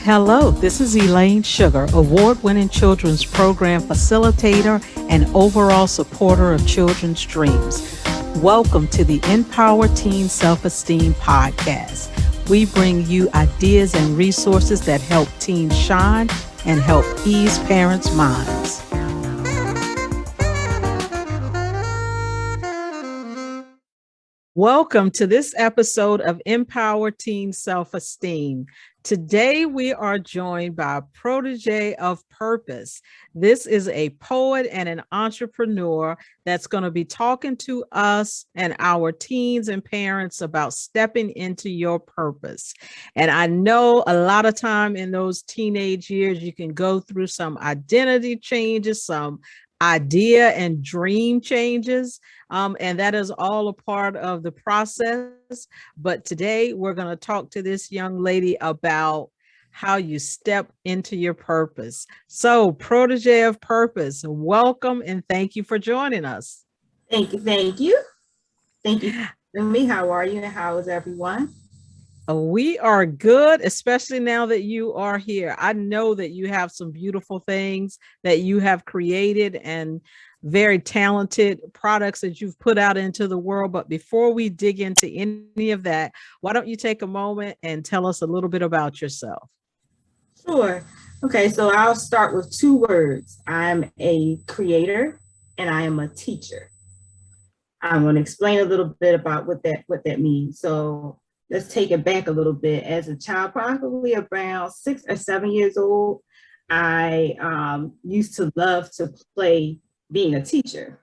Hello, this is Elaine Sugar, award-winning children's program facilitator and overall supporter of children's dreams. Welcome to the Empower Teen Self-Esteem podcast. We bring you ideas and resources that help teens shine and help ease parents' minds. Welcome to this episode of Empower Teen Self-Esteem. Today, we are joined by Protegee of Purpose. This is a poet and an entrepreneur that's going to be talking to us and our teens and parents about stepping into your purpose. And I know a lot of time in those teenage years, you can go through some identity changes, some idea and dream changes. And that is all a part of the process. But today we're going to talk to this young lady about how you step into your purpose. So, Protegee of Purpose, welcome and thank you for joining us. Thank you. Thank you for me. How are you and how is everyone? We are good, especially now that you are here. I know that you have some beautiful things that you have created and very talented products that you've put out into the world. But before we dig into any of that, why don't you take a moment and tell us a little bit about yourself? Sure. Okay, so I'll start with two words. I'm a creator and I am a teacher. I'm going to explain a little bit about what that means. So let's take it back a little bit. As a child, probably around 6 or 7 years old, I used to love to play being a teacher.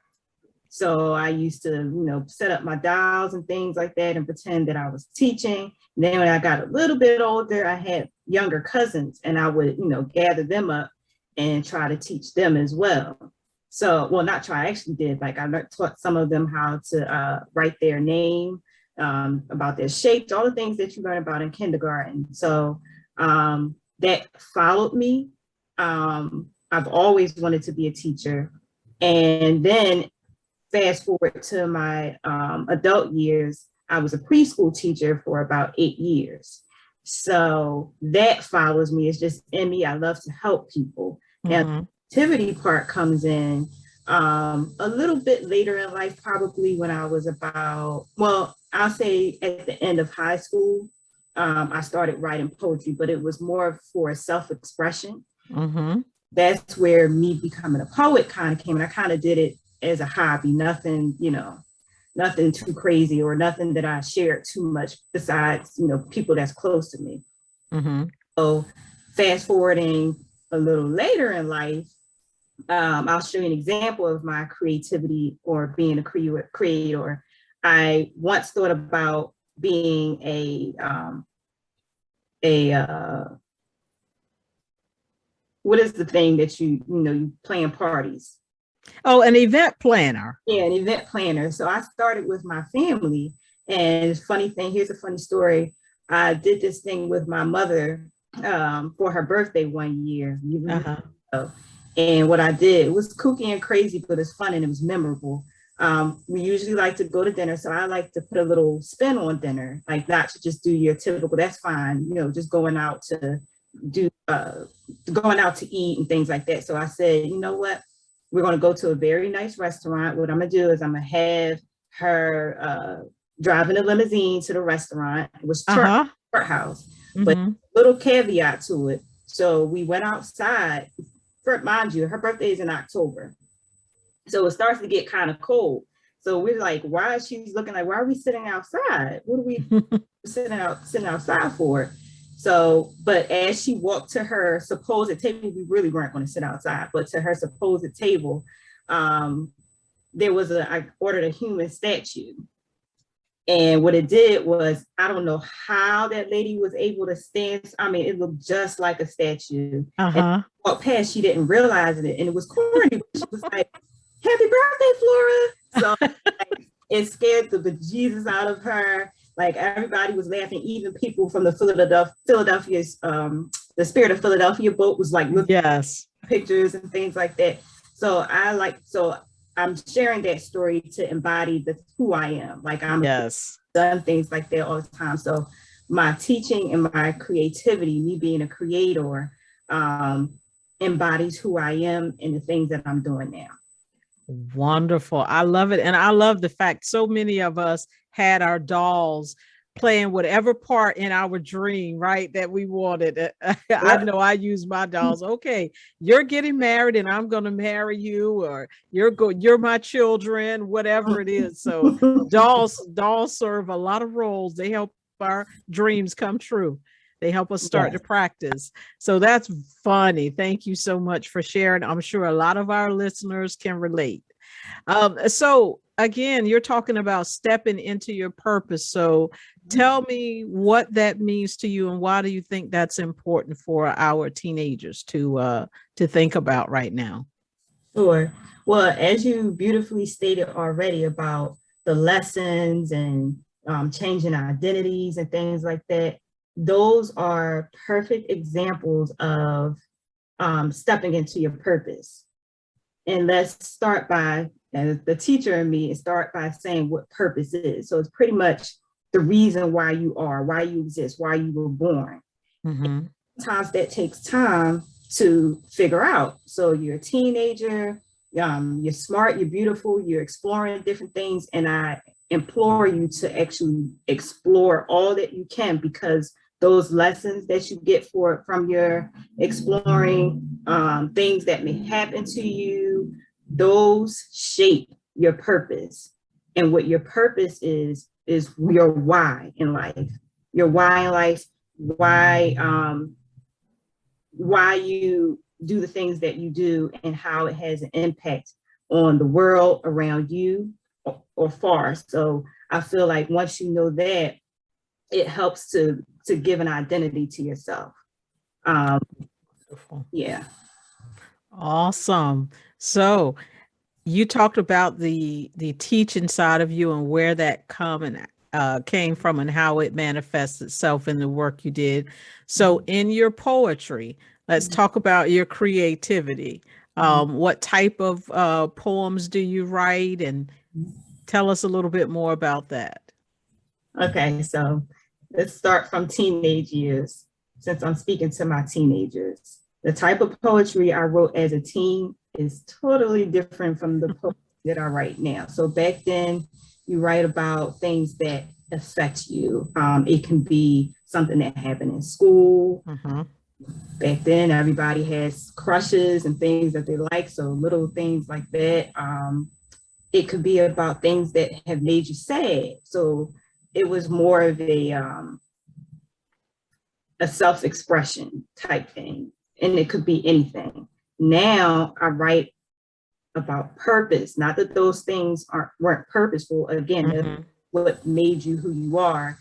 So I used to, set up my dolls and things like that and pretend that I was teaching. And then when I got a little bit older, I had younger cousins and I would, gather them up and try to teach them as well. So, well, not try, I actually did. Like taught some of them how to write their name, about their shapes, all the things that you learn about in kindergarten. So that followed me. I've always wanted to be a teacher. And then fast forward to my adult years, I was a preschool teacher for about 8 years. So that follows me. It's just in me. I love to help people. Now, the activity part comes in a little bit later in life, probably when I was about, well, I'll say at the end of high school, I started writing poetry, but it was more for self-expression. That's where me becoming a poet kind of came, and I kind of did it as a hobby, nothing too crazy or nothing that I shared too much besides, people that's close to me. So fast forwarding a little later in life, I'll show you an example of my creativity or being a creator. I once thought about being what is the thing that you plan parties? Oh, an event planner. Yeah, an event planner. So I started with my family, and funny thing, here's a funny story. I did this thing with my mother for her birthday one year. And what I did, it was kooky and crazy, but it's fun and it was memorable. We usually like to go to dinner, so I like to put a little spin on dinner, like not to just do your typical, that's fine, just going out to eat and things like that. So I said, you know what, we're going to go to a very nice restaurant. What I'm going to do is I'm going to have her driving a limousine to the restaurant. It was her house, but a little caveat to it. So we went outside. Mind you, her birthday is in October. So it starts to get kind of cold. So we're like, why are we sitting outside? What are we sitting outside for? So, but as she walked to her supposed table, we really weren't going to sit outside, but to her supposed table, I ordered a human statue. And what it did was, I don't know how that lady was able to stand. I mean, it looked just like a statue. And walked past, she didn't realize it. And it was corny. She was like, happy birthday, Flora. So it scared the bejesus out of her. Like everybody was laughing, even people from the Philadelphia's, the Spirit of Philadelphia boat was like looking at pictures and things like that. So I'm sharing that story to embody who I am. Like I'm done things like that all the time. So my teaching and my creativity, me being a creator, embodies who I am and the things that I'm doing now. Wonderful. I love it. And I love the fact so many of us had our dolls playing whatever part in our dream, right, that we wanted. I know I use my dolls. Okay, you're getting married and I'm going to marry you, or you're my children, whatever it is. So dolls serve a lot of roles. They help our dreams come true. They help us start to practice. So that's funny. Thank you so much for sharing. I'm sure a lot of our listeners can relate. So again, you're talking about stepping into your purpose. So tell me what that means to you, and why do you think that's important for our teenagers to think about right now? Sure. Well, as you beautifully stated already about the lessons and changing identities and things like that, those are perfect examples of stepping into your purpose. And let's start by, as the teacher in me, start by saying what purpose is. So it's pretty much the reason why you are, why you exist, why you were born. Mm-hmm. Sometimes that takes time to figure out. So you're a teenager, you're smart, you're beautiful, you're exploring different things. And I implore you to actually explore all that you can, because those lessons that you get from your exploring, things that may happen to you, those shape your purpose. And what your purpose is your why in life. Your why in life, why you do the things that you do, and how it has an impact on the world around you or far. So I feel like once you know that, it helps to give an identity to yourself. Yeah. Awesome. So you talked about the teaching side of you and where that came from and how it manifests itself in the work you did. So in your poetry, let's talk about your creativity. What type of poems do you write? And tell us a little bit more about that. Okay, so let's start from teenage years, since I'm speaking to my teenagers. The type of poetry I wrote as a teen is totally different from the poetry that I write now. So back then, you write about things that affect you. It can be something that happened in school. Mm-hmm. Back then, everybody has crushes and things that they like, so little things like that. It could be about things that have made you sad. So it was more of a self-expression type thing, and it could be anything. Now I write about purpose, not that those things weren't purposeful. Again, what made you who you are.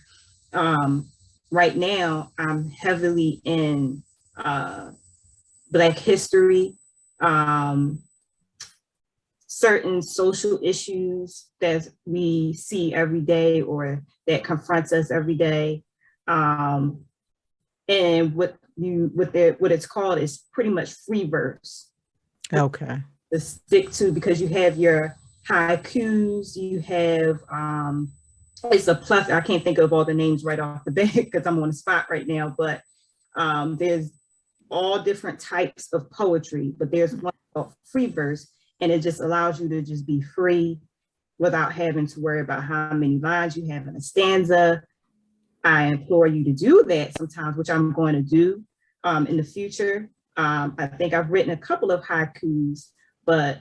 Right now, I'm heavily in Black history, certain social issues that we see every day or that confronts us every day. And what it's called is pretty much free verse. Okay. To stick to, because you have your haikus, you have it's a plethora. I can't think of all the names right off the bat because I'm on the spot right now, but there's all different types of poetry, but there's one called free verse, and it just allows you to just be free without having to worry about how many lines you have in a stanza. I implore you to do that sometimes, which I'm going to do in the future. I think I've written a couple of haikus, but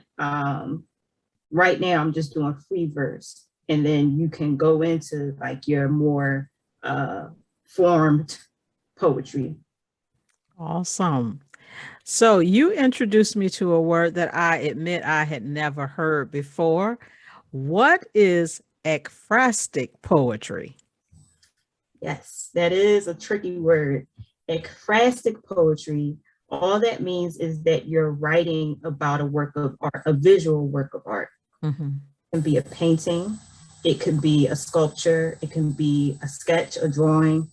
right now I'm just doing free verse. And then you can go into like your more formed poetry. Awesome. So you introduced me to a word that I admit I had never heard before. What is ekphrastic poetry? Yes, that is a tricky word. Ekphrastic poetry, all that means is that you're writing about a work of art, a visual work of art. Mm-hmm. It can be a painting, it could be a sculpture, it can be a sketch, a drawing.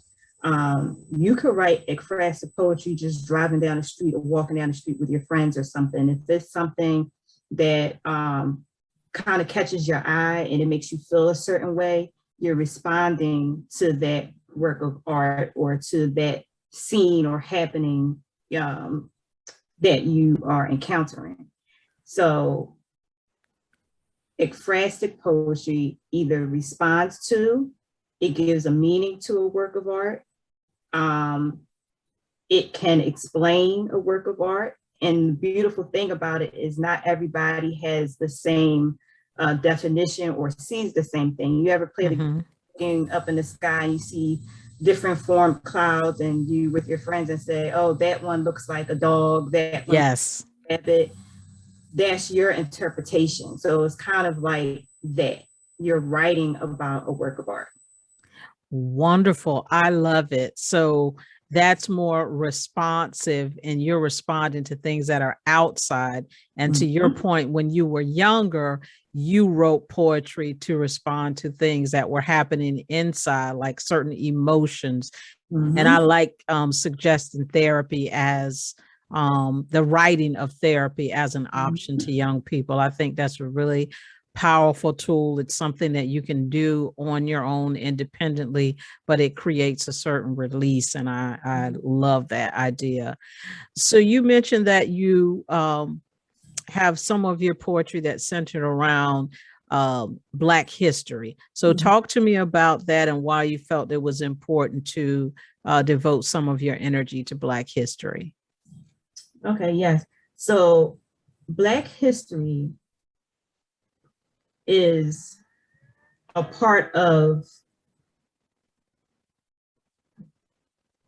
You could write ekphrastic poetry just driving down the street or walking down the street with your friends or something. If it's something that kind of catches your eye and it makes you feel a certain way, you're responding to that work of art or to that scene or happening that you are encountering. So ekphrastic poetry either responds to, it gives a meaning to a work of art. It can explain a work of art. And the beautiful thing about it is not everybody has the same definition or sees the same thing. You ever play the game up in the sky and you see different formed clouds and you with your friends and say, oh, that one looks like a dog, that one Yes. rabbit. That's your interpretation. So it's kind of like that. You're writing about a work of art. Wonderful. I love it. So that's more responsive and you're responding to things that are outside. And to your point, when you were younger, you wrote poetry to respond to things that were happening inside, like certain emotions. And I like suggesting therapy as the writing of therapy as an option to young people. I think that's a really powerful tool. It's something that you can do on your own independently, but it creates a certain release. And I love that idea. So you mentioned that you have some of your poetry that's centered around Black history. So talk to me about that and why you felt it was important to devote some of your energy to Black history. Okay, yes. So Black history is a part of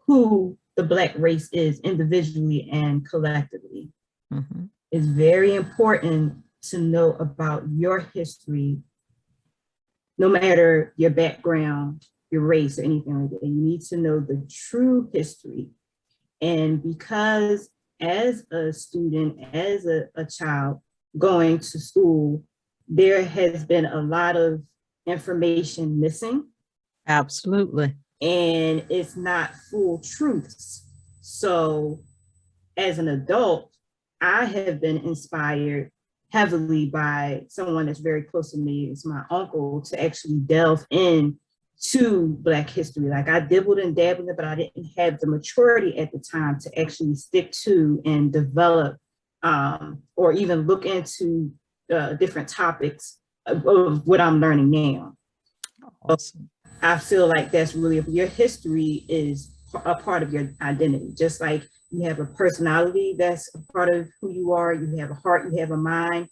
who the Black race is individually and collectively. It's very important to know about your history, no matter your background, your race, or anything like that. You need to know the true history. And because as a student, as a child going to school, there has been a lot of information missing. Absolutely. And it's not full truths. So as an adult, I have been inspired heavily by someone that's very close to me. It's my uncle, to actually delve in to Black history. Like I dibbled and dabbled in it, but I didn't have the maturity at the time to actually stick to and develop or even look into different topics of what I'm learning now. Awesome. I feel like that's really, your history is a part of your identity. Just like you have a personality that's a part of who you are, you have a heart, you have a mind.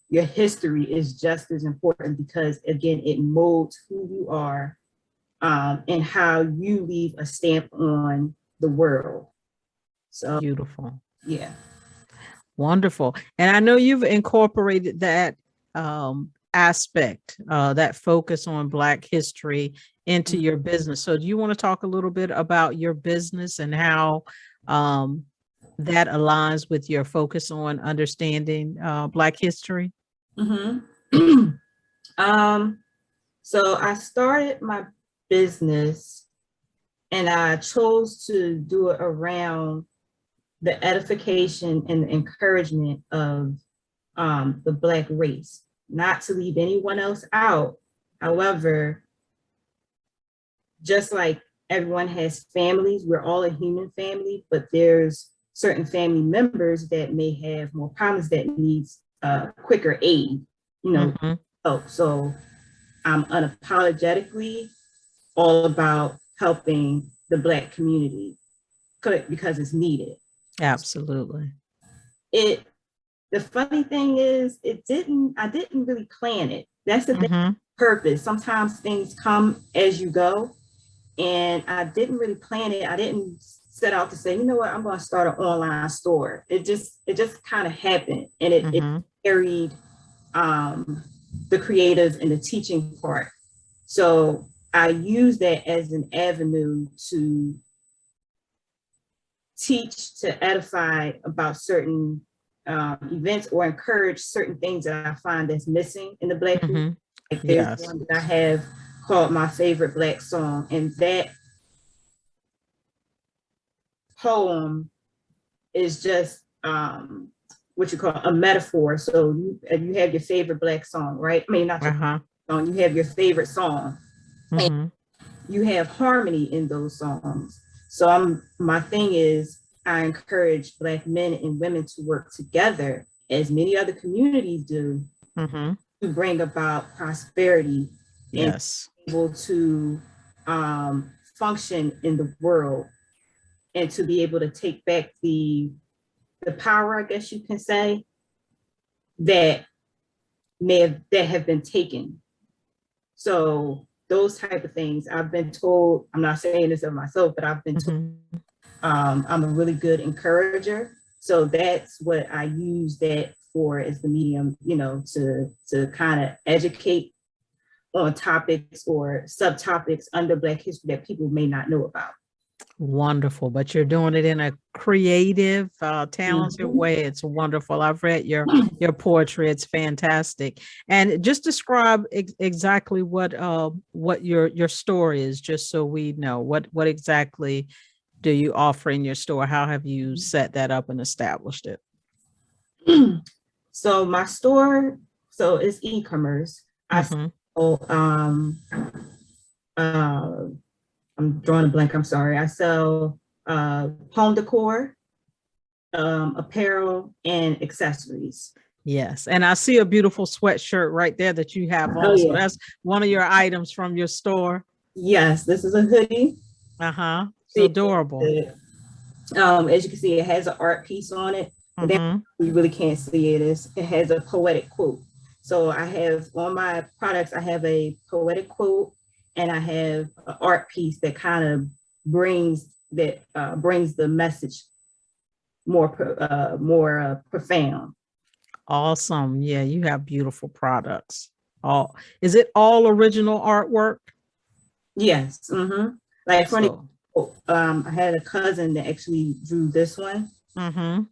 Your history is just as important because, again, it molds who you are and how you leave a stamp on the world. So beautiful. Yeah. Wonderful. And I know you've incorporated that aspect, that focus on Black history into your business. So do you want to talk a little bit about your business and how that aligns with your focus on understanding Black history? So I started my business and I chose to do it around the edification and the encouragement of the Black race, not to leave anyone else out. However, just like everyone has families, we're all a human family, but there's certain family members that may have more problems that needs quicker aid, you know. So I'm unapologetically all about helping the Black community because it's needed. Absolutely. The funny thing is, I didn't really plan it. That's the thing, purpose. Sometimes things come as you go, and I didn't really plan it. I didn't set out to say, you know what, I'm going to start an online store. It just kind of happened, and it carried the creative and the teaching part. So I use that as an avenue to teach, to edify about certain events or encourage certain things that I find that's missing in the Black community. Like there's one that I have called My Favorite Black Song, and that poem is just what you call a metaphor. So you have your favorite Black song, right? I mean, not your song, you have your favorite song. And you have harmony in those songs. So my thing is, I encourage Black men and women to work together, as many other communities do, Mm-hmm. to bring about prosperity. Yes. And able to function in the world, and to be able to take back the power, I guess you can say, that have been taken. So those type of things, I've been told, I'm not saying this of myself, but I've been told, Mm-hmm. I'm a really good encourager. So that's what I use that for, as the medium, to kind of educate on topics or subtopics under Black history that people may not know about. Wonderful, but you're doing it in a creative, talented way. It's wonderful. I've read your poetry. It's fantastic. And just describe exactly what your story is, just so we know what exactly do you offer in your store. How have you set that up and established it? So my store, so it's e-commerce. Mm-hmm. I'm drawing a blank, I'm sorry. I sell home decor, apparel, and accessories. Yes. And I see a beautiful sweatshirt right there that you have on. Oh, So yeah. that's one of your items from your store. Yes, this is a hoodie. Uh-huh. So adorable. As you can see, it has an art piece on it. Mm-hmm. You really can't see it. It has a poetic quote. So I have on my products, I have a poetic quote, and I have an art piece that kind of brings the message more profound. Awesome. Yeah, you have beautiful products. Is it all original artwork? Yes. Mm-hmm. Like So, I had a cousin that actually drew this one. mm-hmm.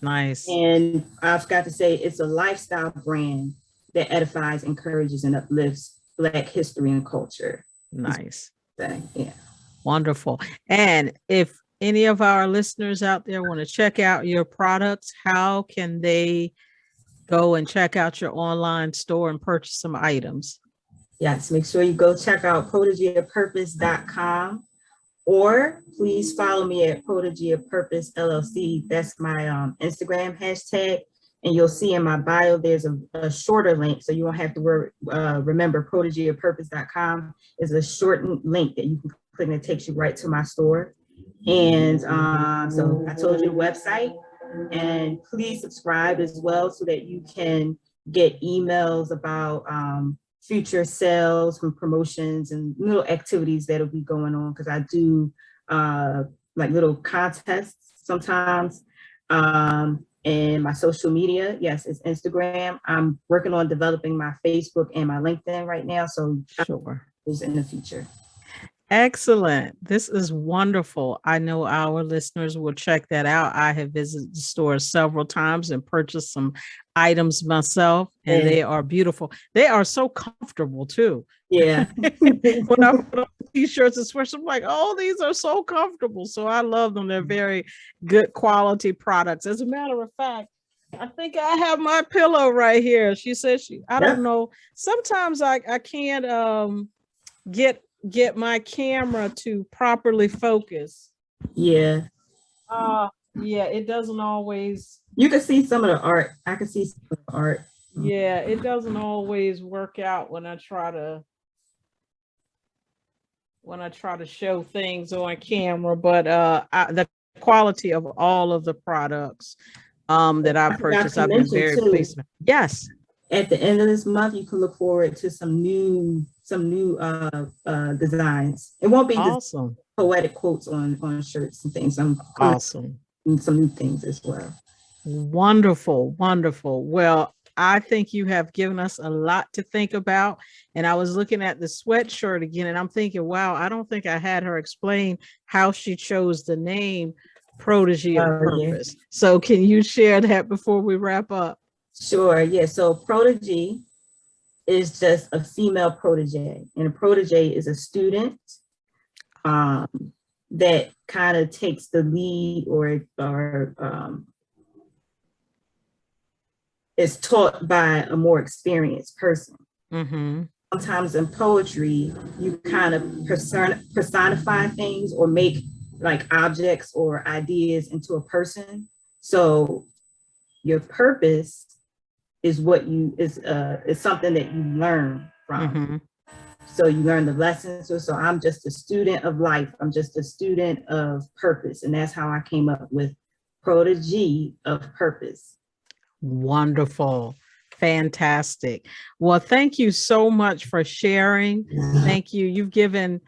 Nice. And I forgot to say, it's a lifestyle brand that edifies, encourages, and uplifts Black history and culture. Nice. Yeah. Wonderful. And if any of our listeners out there want to check out your products, how can they go and check out your online store and purchase some items? Yes, make sure you go check out protegeeofpurpose.com, or please follow me at Protegee of Purpose LLC. That's my Instagram hashtag. And you'll see in my bio, there's a shorter link. So you won't have to remember protegeeofpurpose.com is a shortened link that you can click, and it takes you right to my store. And so I told you the website, and please subscribe as well so that you can get emails about future sales and promotions and little activities that'll be going on, because I do like little contests sometimes. And my social media, yes, it's Instagram. I'm working on developing my Facebook and my LinkedIn right now. So sure, is in the future. Excellent. This is wonderful. I know our listeners will check that out. I have visited the store several times and purchased some items myself, and they are beautiful. They are so comfortable too. Yeah. When I put on t-shirts and sweatshirts, I'm like, oh, these are so comfortable. So I love them. They're very good quality products. As a matter of fact, I think I have my pillow right here. She says I don't know. Sometimes I can't get my camera to properly focus. Yeah. Yeah, it doesn't always. You can see some of the art. I can see some of the art. Yeah, it doesn't always work out when I try to show things on camera, but the quality of all of the products that I purchased, I've been very pleased. Yes. At the end of this month, you can look forward to some new designs. It won't be awesome poetic quotes on shirts and things. Awesome. Some new things as well. Wonderful, wonderful. Well, I think you have given us a lot to think about. And I was looking at the sweatshirt again, and I'm thinking, wow, I don't think I had her explain how she chose the name Protegee of Purpose. Yeah. So can you share that before we wrap up? Sure. Yeah. So protege is just a female protege, and a protege is a student that kind of takes the lead or is taught by a more experienced person. Mm-hmm. sometimes in poetry, you kind of personify things or make like objects or ideas into a person. So your purpose is what you is something that you learn from. Mm-hmm. So you learn the lessons. So I'm just a student of life. I'm just a student of purpose. And that's how I came up with Protegee of Purpose. Wonderful. Fantastic. Well, thank you so much for sharing. Thank you. You've given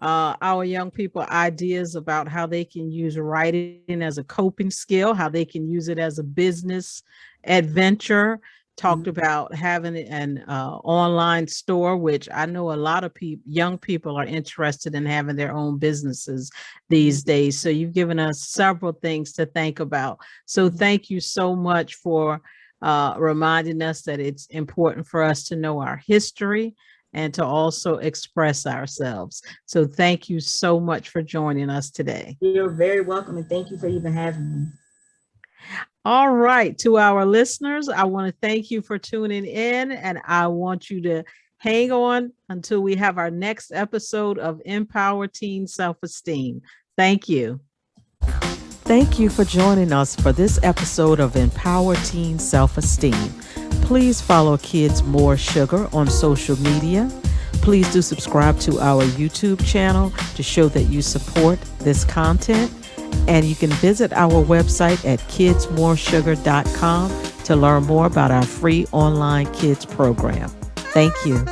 our young people ideas about how they can use writing as a coping skill, how they can use it as a business adventure. Talked about having an online store, which I know a lot of young people are interested in having their own businesses these days. So you've given us several things to think about. So thank you so much for reminding us that it's important for us to know our history and to also express ourselves. So thank you so much for joining us today. You're very welcome, and thank you for even having me. All right, to our listeners, I want to thank you for tuning in, and I want you to hang on until we have our next episode of Empower Teen Self-Esteem. Thank you. Thank you for joining us for this episode of Empower Teen Self-Esteem. Please follow Kids More Sugar on social media. Please do subscribe to our YouTube channel to show that you support this content. And you can visit our website at kidsmoresugar.com to learn more about our free online kids program. Thank you.